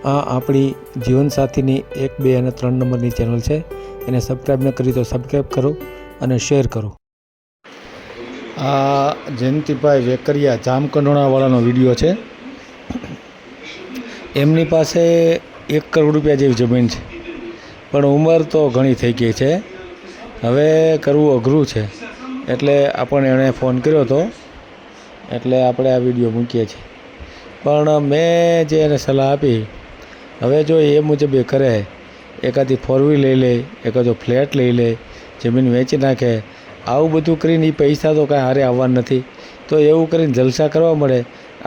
આ આપણી જીવનસાથીની 1, 2 અને 3 નંબરની ચેનલ છે. એને સબસ્ક્રાઈબ ન કરી તો સબસ્ક્રાઈબ કરો અને શેર કરો. આ જયંતિભાઈ વેકરિયા જામકંડોળાવાળાનો વિડીયો છે. એમની પાસે 1 કરોડ રૂપિયા જેવી જમીન છે, પણ ઉંમર તો ઘણી થઈ ગઈ છે. હવે કરવું અઘરું છે, એટલે આપણને એણે ફોન કર્યો હતો, એટલે આપણે આ વિડીયો મૂકીએ છીએ. પણ મેં જે એને સલાહ આપી, હવે જો એ મુજબ એ કરે, એકાદી 4 વ્હીલ લઈ લે, એકાદો ફ્લેટ લઈ લે, જમીન વેચી નાખે, આવું બધું કરીને એ પૈસા તો કાંઈ હારે આવવાના નથી. તો એવું કરીને જલસા કરવા મળે,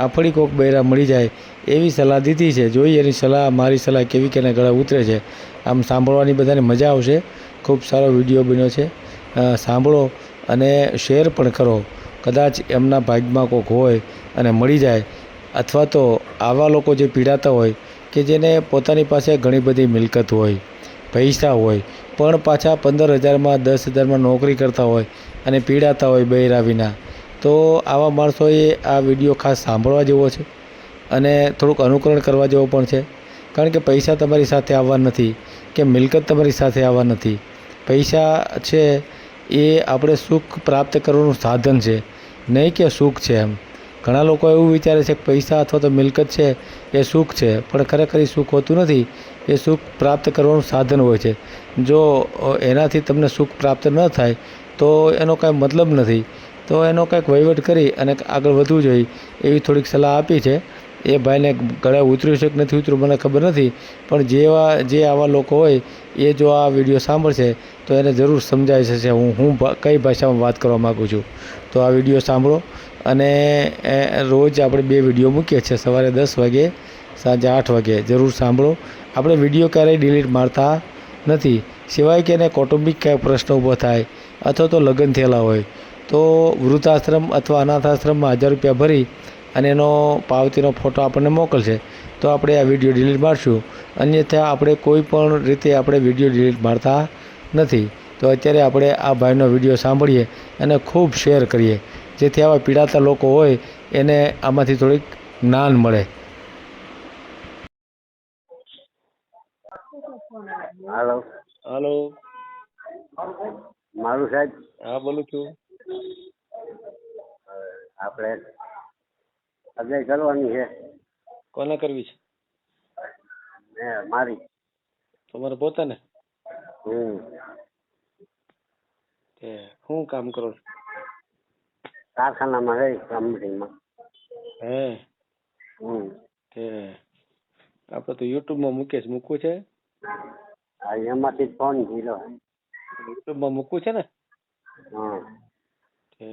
આપણી કોઈક બૈરા મળી જાય એવી સલાહ દીધી છે. જોઈએ એની સલાહ, મારી સલાહ કેવી કેને ગળે ઉતરે છે. આમ સાંભળવાની બધાને મજા આવશે. ખૂબ સારો વિડીયો બન્યો છે. સાંભળો અને શેર પણ કરો. કદાચ એમના ભાગ્યમાં કોઈક હોય અને મળી જાય, અથવા તો આવા લોકો જે પીડાતા હોય કે જેને પોતાની પાસે ઘણી બધી મિલકત હોય, પૈસા હોય, પણ પાછા 15,000માં 10,000માં નોકરી કરતા હોય અને પીડાતા હોય બૈરા વિના, તો આવા માણસોએ આ વિડીયો ખાસ સાંભળવા જેવો છે અને થોડુંક અનુકરણ કરવા જેવો પણ છે. કારણ કે પૈસા તમારી સાથે આવવા નથી કે મિલકત તમારી સાથે આવવા નથી. પૈસા છે એ આપણે સુખ પ્રાપ્ત કરવાનું સાધન છે, નહીં કે સુખ છે. એમ ઘણા લોકો એવું વિચારે છે કે પૈસા અથવા તો મિલકત છે એ સુખ છે, પણ ખરેખર એ સુખ હોતું નથી. એ સુખ પ્રાપ્ત કરવાનું સાધન હોય છે. જો એનાથી તમને સુખ પ્રાપ્ત ન થાય તો એનો કાંઈ મતલબ નથી. તો એનો કંઈક વહીવટ કરી અને આગળ વધવું જોઈએ એવી થોડીક સલાહ આપી છે. એ ભાઈને ગળે ઉતર્યું છે કે નથી ઉતર્યું મને ખબર નથી, પણ જે આવા લોકો હોય એ જો આ વિડીયો સાંભળશે તો એને જરૂર સમજાઈ જશે હું કઈ ભાષામાં વાત કરવા માગું છું. તો આ વિડીયો સાંભળો અને રોજ આપણે 2 વિડીયો મૂકીએ છીએ, સવારે 10 વાગે, સાંજે 8 વાગે. જરૂર સાંભળો. આપણે વિડીયો ક્યારેય ડિલીટ મારતા નથી, સિવાય કે એને કૌટુંબિક ક્યાંય પ્રશ્ન ઊભો થાય અથવા તો લગ્ન થયેલા હોય તો વૃદ્ધાશ્રમ અથવા અનાથ આશ્રમમાં 1000 રૂપિયા ભરી અને એનો પાવતીનો ફોટો આપણને મોકલશે તો આપણે આ વિડીયો ડિલીટ મારશું. અન્યથા આપણે કોઈ પણ રીતે આપણે વિડીયો ડિલીટ મારતા નથી. તો અત્યારે આપણે આ ભાઈનો વિડીયો સાંભળીએ અને ખૂબ શેર કરીએ, જેથી આવા પીડાતા લોકો હોય એને આમાંથી થોડીક જ્ઞાન મળે. હાલો, હાલો. મારું સાહેબ. હા, બોલું છું. આપણે અગાઈ કરવાની છે. કોને કરવી છે? મારી. તમારે પોતાને? તે શું કામ કરો છો? કારખાનામાં રહી, કંપનીમાં. હે તે આપણે તો યુટ્યુબમાં મૂકવું છે. એમાંથી જ ફોન કર્યો. યુટ્યુબમાં મૂકવું છે ને? તે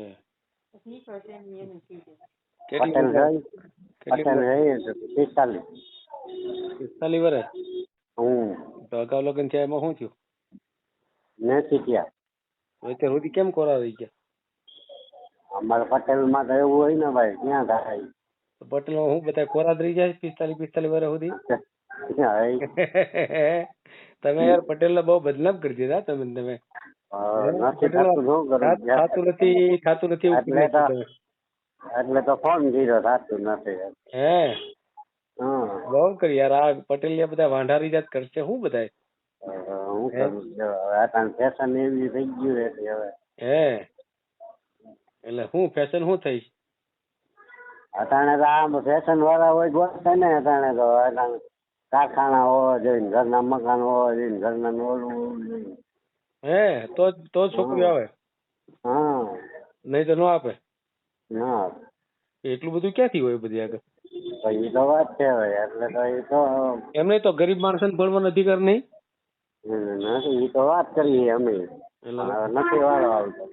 પટેલ રહી 45. 45 વર્ષ? તો અગાઉ લગ્ન થયા એમાં શું થયું? નથી ત્યાં. અત્યાર સુધી કેમ કોરા રહી ગયા? અમારે પટેલમાં તો એવું હોય ને ભાઈ, ક્યાં થાય? પટેલમાં હું બધા કોરા જ રહી જાય 45 વર્ષ સુધી? તમે યાર પટેલને બહુ બદનામ કરી દીધા તમે. થાતું નથી એટલે તો ફોન કર્યો, થાતું નથી. હે બહુ કરી યાર. આ પટેલ બધા વાંઢારી જાત કરશે શું બધા? હું કરું ફેશન એવી થઈ ગયું એટલે હવે. એટલે શું ફેશન શું થઈ? અટાણે તો આમ ફેશન વાળા હોય ગોતે ને, અટાણે તો કારખાના હોવા જોઈએ, ઘરના મકાન હોવા જોઈએ, ઘરના ઓલું હોવું જોઈએ. તો છોકરી આવે? હા, નહીં તો ન આપે. ના એટલું બધું ક્યાંથી હોય બધી આગળ? એ તો વાત છે એટલે તો એ તો એમને તો ગરીબ માણસોને ભણવાનો અધિકાર નહીં. એ તો વાત કરીએ અમે, નથી વાળો આવતો.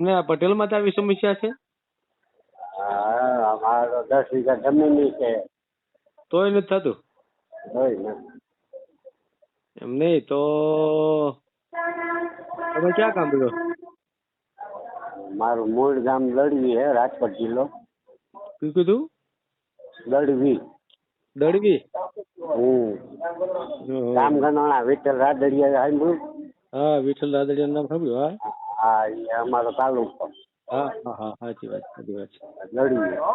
ને આ પટેલમાં તો આવી સમસ્યા છે? અમારે તો 10 વીઘા જમીન છે. તોય નથી થતું? એમ નહીં તો તમે ક્યાં કામ કરો? મારું મૂળ ગામ દળવી હે, રાજકોટ જિલ્લો. શું કીધું? દળવી. ગામ ગણોણા વિઠ્ઠલ રાદડિયા સાંભળ્યું? હા, વિઠ્ઠલ રાદડિયાનું નામ સાંભળ્યું. હા, એ અમારો તાલુકો. હા, સાચી વાત છે.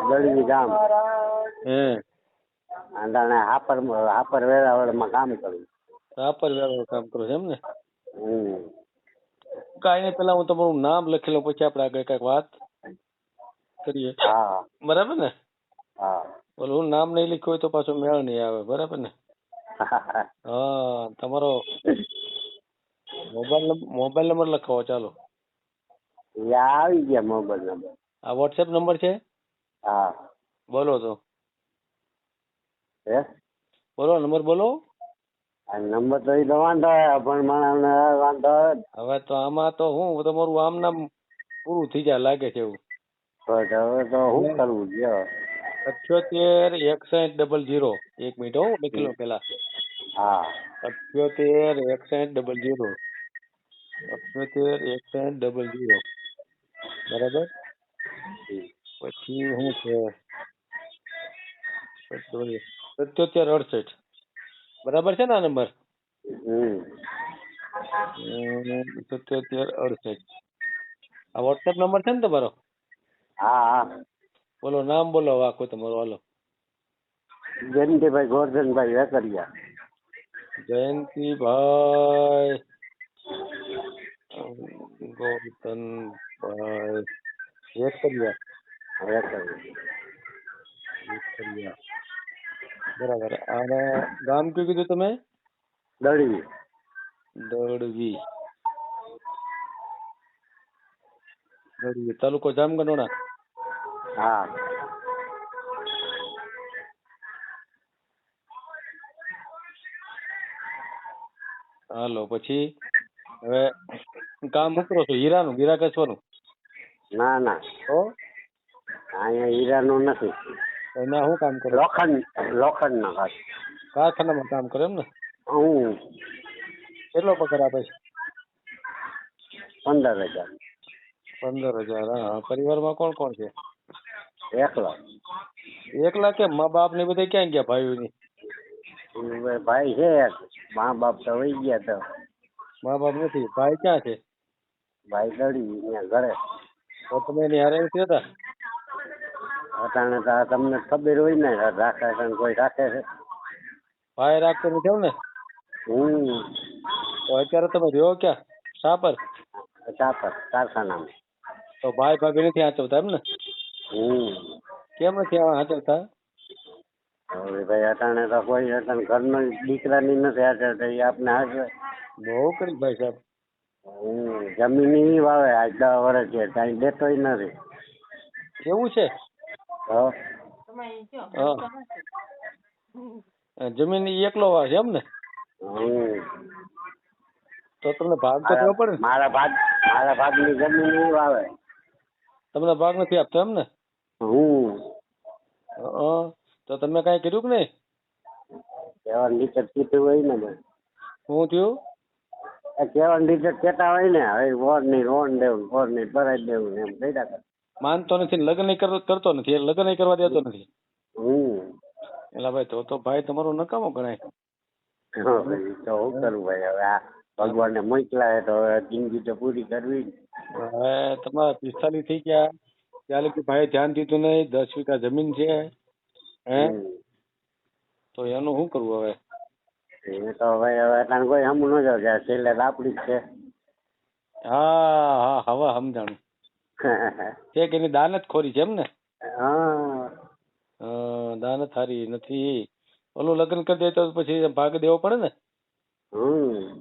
દળવી ગામ. અટાણે હાપર વેરાવળમાં કામ કરું. રાપર વેરાવળ કામ કરો છો એમ ને? હમ. કાંઈ નહીં, પેલા હું તમારું નામ લખી લઉં, પછી આપણે આગળ કંઈક વાત કરીએ. હા બરાબર ને? હા. ઓલું નામ નહીં લખ્યું હોય તો પાછો મેળ નહીં આવે. બરાબર ને? હા, તમારો મોબાઈલ નંબર લખાવો. ચાલો, એ આવી ગયા મોબાઈલ નંબર. આ વોટ્સએપ નંબર છે? હા. બોલો તો, હે બોલો નંબર બોલો. આ નંબર તો એ તો વાંધો આવે પણ મને વાંધો આવે ને. હવે તો આમાં તો હું તમારું આમ નામ પૂરું થઈ જાય લાગે છે એવું. બસ હવે તો શું કરવું છે? 78 61 00. એક મિનિટ હો, લખી લો પેલા. હા. 78 61 00. 78 61 00. બરાબર. પછી શું છે? 77 68. બરાબર છે ને આ નંબર? હમ. 77 68. આ વોટ્સએપ નંબર છે ને તમારો? હા હા. બોલો નામ બોલો આખું તમારું. હાલો. જયંતિભાઈ ગોરધનભાઈ વેકરિયા. જયંતિભાઈ ગોરધનભાઈ વેકરિયા. વેકરિયા. બરાબર. અને ગામ કયું કીધું તમે? દળવી. દળવી. દળવી તાલુકો જામગઢોણા. હા. હાલો. પછી હવે કામ શું કરો છો? હીરાનું ગિરાક વેચવાનું? ના ના, તો અહીંયા હીરાનું નથી. એના શું કામ કરો? લોખંડના કાચ. કારખાનામાં કામ કરો એમ ને? હું કેટલો પગાર આપે છે? 15,000. 15,000. હા. પરિવારમાં કોણ કોણ છે? એકલો. એકલા કેમ? મા બાપ ને બધા ક્યાં ગયા ભાઈઓની? ભાઈ છે એક. મા બાપ તો વહી ગયા તો. મા બાપ નથી. ભાઈ ક્યાં છે? ભાઈ દળી અહીંયા ઘરે. તો તમે એની હારે નથી હતા? અટાણે તો તમને ખબર હોય ને, રાખે છે ને કોઈ રાખે છે. ભાઈ રાખતો નથી એમ ને? હમ. તો અત્યારે તમે રહ્યો ક્યાં? શા પર? ચાપર કારખાનામાં. તો ભાઈ ભાભી નથી હાચવતા એમ ને? હમ. કેમ નથી હાચવતા? હવે ભાઈ અટાણે તો કોઈ અટાણે ઘરનો દીકરાની નથી હાચવતા, એ આપણે હાચવે. બહુ કરી ભાઈ સાહેબ. જમીન ઈ વાવે આજ 10 વર્ષ છે, કાંઈ દેતોય નથી. એવું છે? તો હા. જમીન ઈ એકલો વાવે છે એમ ને? તો તમને ભાગ તો દેવો પડે ને? મારા ભાગની જમીન ઈ વાવે. તમને ભાગ નથી આપતો એમ ને? તો તમે કાંઈ કર્યું કે નહીં? કહેવાની રીતે કીધું હોય ને ભાઈ. શું થયું? કહેવાની રીતે કહેતા હોય ને, હવે વોરની લોન દેવું, વોરની ભરાઈ દેવું એમ કઈડા કરે. માનતો નથી, લગ્ન કરતો નથી, લગ્ન કરવા દેતો નથી. એટલે ભાઈ તો ભાઈ તમારો નકામો ગણાય. તો શું કરું ભાઈ? હવે આ ભગવાનને મોકલાય તો હવે જિંદગી તો પૂરી કરવી. હવે તમારા 45 થઈ ગયા, ત્યાં લગી ભાઈ ધ્યાન દીધું નહીં. 10 વીઘા જમીન છે, હે? તો એનું શું કરવું હવે? એ તો ભાઈ હવે તને કોઈ હમ ન જાવ કે છેલ્લે આપડી જ છે. હા હા, હવે સમજાણું. છે કે એની દાનત ખોરી છે એમ ને? દાનત હારી નથી. ઓલું લગ્ન કરી દે તો પછી ભાગ દેવો પડે ને?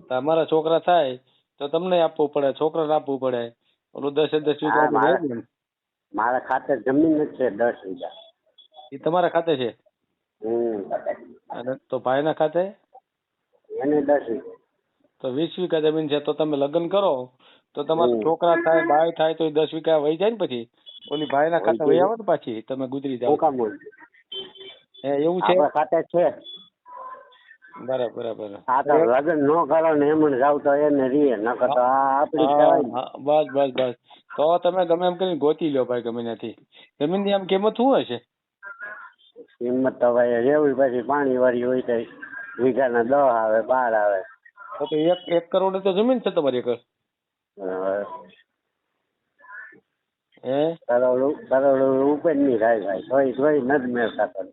તમારા છોકરા થાય તો તમને આપવું પડે, છોકરાને આપવું પડે. ઓલું 10 વીઘા મારા ખાતે જમીન જ છે 10 વીઘા. એ તમારા ખાતે છે? અને તો ભાઈના ખાતે? એને 10 વીઘા. તો 20 વીઘા જમીન છે. તો તમે લગ્ન કરો તો તમારા છોકરા થાય, બાય થાય તો 10 વીઘા વહી જાય ને? પછી ઓલી ભાઈના ખાતે વહી આવે ને પાછી, તમે ગુજરી જાવ. હે એવું છે? ખાતે છે. બરાબર. લગ્ન ન કરો ને એમ જાવ તો એને રીએ, નકર તો આપડી. બસ તો તમે ગમે એમ કરીને ગોતી લો ભાઈ, ગમે ત્યાંથી. જમીનની આમ કિંમત શું હશે? કિંમત તો ભાઈ રેવી પછી પાણી વાળી હોય તો વીઘાના 10 આવે, 12 આવે. તો 1 કરોડ તો જમીન છે તમારી એકર? હે? કરોડ ઉપર ની થાય ભાઈ, તોય નથી મેળતા.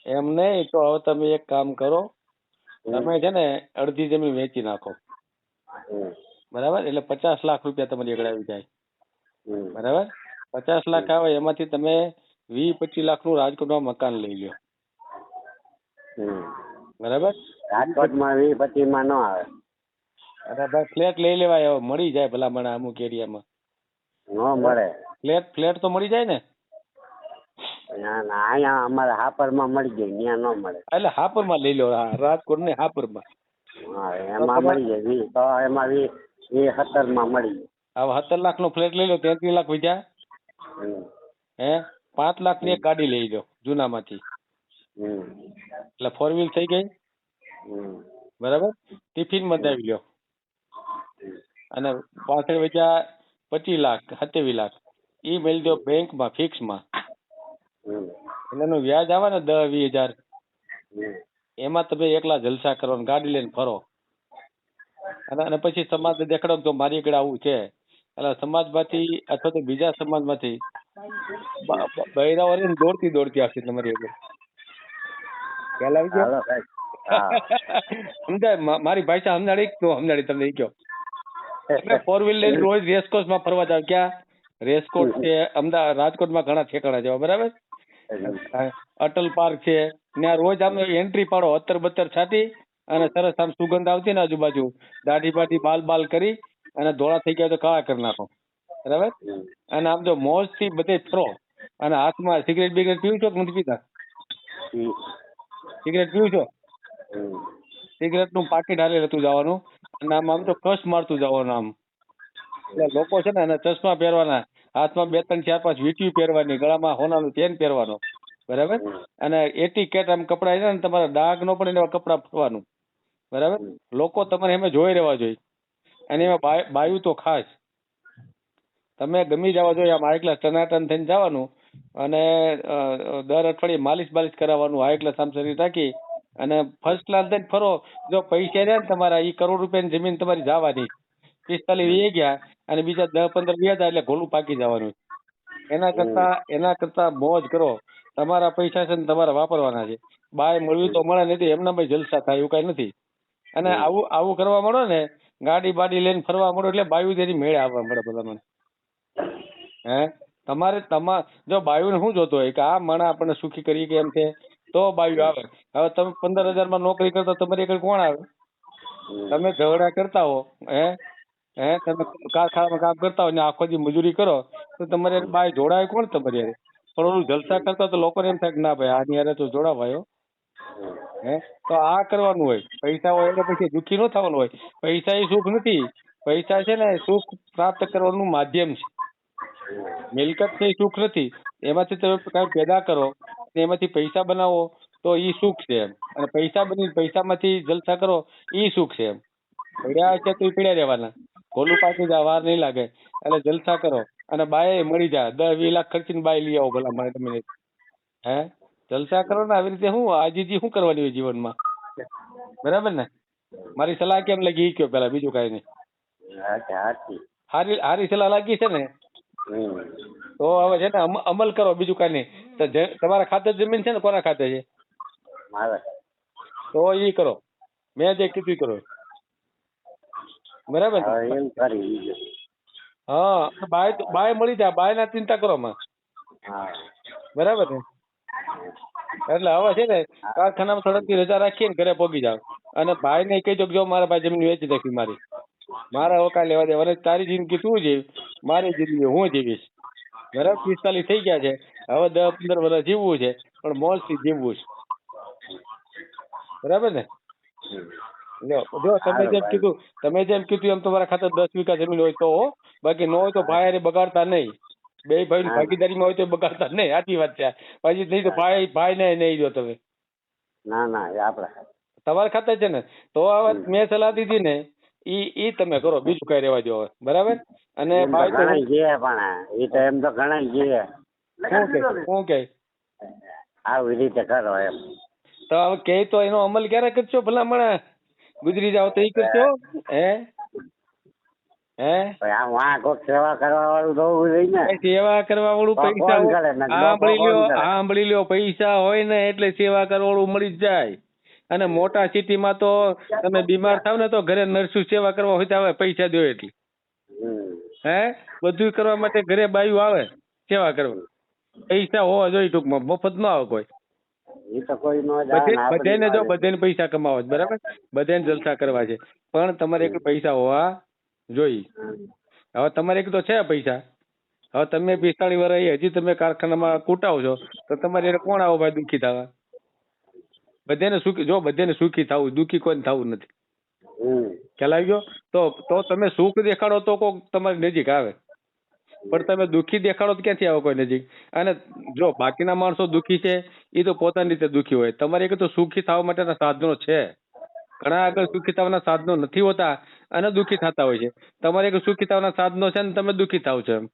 એમ નહીં તો હવે તમે એક કામ કરો, તમે છે ને અડધી જમીન વેચી નાખો, હમ. બરાબર? એટલે 50 લાખ રૂપિયા તમારી આગળ આવી જાય, હમ. બરાબર? 50 લાખ આવે એમાંથી તમે 20-25 લાખનું રાજકોટમાં મકાન લઈ લો, હમ. બરાબર? રાજકોટમાં 20-25 ન આવે. અરે ભાઈ ફ્લેટ લઈ લેવાય, હવે મળી જાય ભલામણ અમુક એરિયામાં. ન મળે. ફ્લેટ તો મળી જાય ને. ના ના, અહીંયા અમારે હાપરમાં મળી જાય, ત્યાં ન મળે. એટલે હાપરમાં લઈ લો, હા, રાજકોટ ને હાપરમાં. હા, એમાં મળી જાય 20, તો એમાં 17માં મળી જાય. હવે 17 લાખનો ફ્લેટ લઈ લો, 33 લાખ વધ્યા. હમ. હે 5 લાખની એક ગાડી લઈ લો જૂનામાંથી, હમ. એટલે 4 વ્હીલ થઈ ગઈ, હમ. બરાબર? ટિફિન બંધાવી લો અને પાછળ વધ્યા 25 લાખ 27 લાખ, એ મેળ દો બેંકમાં ફિક્સમાં. હમ. એટલે એનું વ્યાજ આવે ને 10-20 હજાર, હમ. એમાં તમે એકલા જલસા કરો ને ગાડી લઈને ફરો, અને પછી સમાજ દેખાડો તો મારી આગળ આવું છે, એટલે સમાજમાંથી અથવા તો બીજા સમાજમાંથી બૈરાઓ રહીને દોડતી આવશે તમારી આગળ. ખ્યાલ આવી ગયો? હાલો સાહેબ. હા. સમજાય? મારી ભાષા સમજાડી તો સમજાડી તમને ઈ કયો. એટલે 4 વ્હીલ લઈને રોજ રેસકોર્સમાં ફરવા જાવ. ક્યાં? રેસકોર્સ છે અમદાવાદ, રાજકોટમાં ઘણા ઠેકાણા છે, બરાબર? અટલ પાર્ક છે, ત્યાં રોજ આમ એન્ટ્રી પાડો, અત્તર છાંટી અને સરસ આમ સુગંધ આવતી ને આજુબાજુ, દાઢી બાઢી બાલ કરી અને ધોળા થઈ ગયા તો કાળા કરી નાખો, બરાબર? અને આમ જો મોજ થી બધે ફરો, અને હાથમાં સિગરેટ બિગરેટ પીવું છો કે નથી પીતા? સિગરેટ પીવું છો? સિગરેટ નું પાકીટ હાલે લેતું જવાનું, અને આમ તો કસ મારતું જવાનું આમ. એટલે લોકો છે ને એને ચશ્મા પહેરવાના, હાથમાં 2, 3, 4, 5 વીંટીયું પહેરવાની, ગળામાં હોનાનું ચેન પહેરવાનો, બરાબર? અને એટીકેટ આમ કપડા છે ને તમારા ડાઘ નો પણ એવા કપડા ફરવાનું, બરાબર? લોકો તમારે એમ જોઈ રહેવા જોઈએ, અને એમાં બાયું તો ખાસ તમે ગમી જવા જોઈએ. આમ હાઈ ક્લાસ ટનાટન થઈને જવાનું, અને દર અઠવાડિયે માલિશ કરાવવાનું, હાઈ ક્લાસ આમ શરીર રાખી અને ફર્સ્ટ ક્લાસ થઈને ફરો. જો પૈસા રહ્યા ને તમારા, એ કરોડ રૂપિયાની જમીન તમારી જવાની, 45 વી ગયા અને બીજા 10-15 વ્યા હતા, એટલે ઘોલું પાકી જવાનું. એના કરતા મોજ કરો. તમારા પૈસા છે ને તમારે વાપરવાના છે. બાય મળ્યું તો મળે, નથી એમના ભાઈ જલસા થાય એવું કઈ નથી. અને આવું કરવા મળો ને, ગાડી બાડી લઈને ફરવા મળો, એટલે બાયુ તેની મેળે આવવા મળે બધા મને. તમારે જો બાયુને શું જોતો હોય કે આ માણસ આપણને સુખી કરી કે એમ છે તો બાયુ આવે. હવે તમે 15,000 નોકરી કરતા તમારી આગળ કોણ આવે? તમે ઝઘડા કરતા હો, તમે કારખાનામાં કામ કરતા હોય ને આખો દી મજૂરી કરો, તો તમારે બાય જોડાય કોણ તમારી યારે? પણ ઓલું જલસા કરતા તો લોકોને એમ થાય કે ના ભાઈ આની યારે તો જોડાવાયો. તો આ કરવાનું હોય. પૈસા હોય એટલે પછી દુઃખી ન થવાનું હોય. પૈસા એ સુખ નથી. પૈસા છે ને સુખ પ્રાપ્ત કરવાનું માધ્યમ છે. મિલકત છે એ સુખ નથી. એમાંથી તમે કઈ પેદા કરો, એમાંથી પૈસા બનાવો તો ઈ સુખ છે એમ. અને પૈસા બની પૈસામાંથી જલસા કરો ઈ સુખ છે એમ. પડ્યા છે તો પડ્યા રહેવાના, ખોલું પાકી જાય વાર નહીં લાગે. એટલે જલસા કરો અને બાય મળી જાય. 10-20 લાખ ખર્ચીને બાય લઈ આવો ભલા મારે તમે. જલસા કરો ને આવી રીતે. શું આજીજી શું કરવાની હોય જીવનમાં? બરાબર ને? મારી સલાહ કેમ લાગી એ કયો પેલા, બીજું કઈ નહીં. હારી સલાહ લાગી છે ને? તો હવે છે ને અમલ કરો, બીજું કઈ નહીં. તો તમારા ખાતે જમીન છે ને? કોના ખાતે છે? તો ઈ કરો, મેં જે કીધું કરો. બરાબર ને? હા, બાય મળી જાય. બાય ના ચિંતા કરો માં. બરાબર ને? એટલે હવે છે ને કારખાનામાં થોડીક રજા રાખીએ ને ઘરે પહોંચી જાવ, અને ભાઈ ને કહી દો કે જો મારા ભાઈ જમીન વેચી નાખી મારી, મારા હવે કાંઈ લેવા દેવા. તારી જિંદગી તું જીવ, મારી જિંદગી હું જીવીશ. બરાબર? 45 થઈ ગયા છે, હવે 10-15 વર્ષ જીવવું છે, પણ મોજથી જીવવું છે. બરાબર ને? જો તમે જેમ કીધું એમ તમારા ખાતે 10 વીઘા જમીન હોય તો, બાકી ન હોય તો ભાઈ બગાડતા નહીં. બે ભાઈ ભાગીદારીમાં હોય તો બગાડતા નહીં. સાચી વાત છે. પછી નહીં તો ભાઈ ને નહીં દો તમે. તમારા ખાતે છે ને, તો હવે મેં સલાહ દીધી ને ઈ તમે કરો, બીજું કઈ રહેવા દો હવે. બરાબર? અને ભાઈ તો શું કે આવી રીતે કરો એમ. તો હવે કે તો એનો અમલ ક્યારે કરશો ભલા? ગુજરી જાવ તો ઈ કરશો? હે ભાઈ આ વાં કોક સેવા કરવા વાળું તો હોવું જોઈએ ને. સેવા કરવા વાળું કોણ પૈસા કરે ને? સાંભળી કોણ લ્યો કરે? સાંભળી લ્યો, પૈસા હોય ને એટલે સેવા કરવા વાળું મળી જ જાય. અને મોટા સિટીમાં તો તમે બીમાર થાવ ને તો ઘરે નર્સુ સેવા કરવા હોય તો આવે, પૈસા દો એટલી. હમ. હે બધું કરવા માટે ઘરે બાયું આવે સેવા કરવા. પૈસા હોવા જોઈએ ટૂંકમાં, મફત ન આવે કોઈ. એ તો કોઈ નો જાણે ને આપણી બધાને જો વાળે. બધાને પૈસા કમાવા છે, બરાબર, બધાને જલસા કરવા છે, પણ તમારે એક પૈસા હોવા જોઈએ. હમ. હવે તમારે એક તો છે પૈસા. હવે તમે 45 વર્ષ હજી તમે કારખાનામાં કૂટાવ છો તો તમારે એને કોણ આવો ભાઈ દુઃખી થવા? બધાને સુખી, જો બધાને સુખી થવું, દુઃખી કોઈ થવું નથી. હમ. ખ્યાલ આવી ગયો? તો તમે સુખ દેખાડો તો કોક તમારી નજીક આવે, પણ તમે દુઃખી દેખાડો તો ક્યાંથી આવે કોઈ નજીક? અને જો બાકીના માણસો દુઃખી છે એ તો પોતાની રીતે દુઃખી હોય. તમારે એક તો સુખી થવા માટેના સાધનો છે, ઘણા આગળ સુખી થવાના સાધનો નથી હોતા અને દુઃખી થતા હોય છે. તમારે એક સુખી થવાના સાધનો છે ને તમે દુઃખી થાવ છો એમ.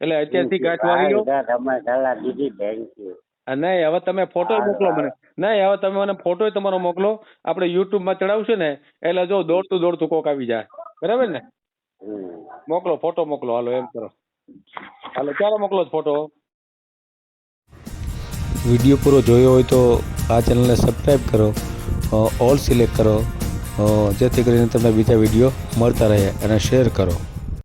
એટલે અત્યારથી ગાંઠ વાળી લો. તમે સલાહ દીધી thank you. નહીં હવે તમે ફોટો મોકલો મને. નહીં હવે તમે મને ફોટો તમારો મોકલો, આપણે YouTube માં ચડાવશું ને એટલે જો દોડતું દોડતું કોક આવી જાય, બરાબર ને? હમ. મોકલો ફોટો મોકલો, હાલો એમ કરો. હાલો ક્યારે મોકલો છો ફોટો? વિડીયો પૂરો જોયો હોય તો આ ચેનલને સબસ્ક્રાઈબ કરો, ઓલ સિલેક્ટ કરો, જેથી કરીને તમને બીજા વિડીયો મળતા રહે, અને શેર કરો.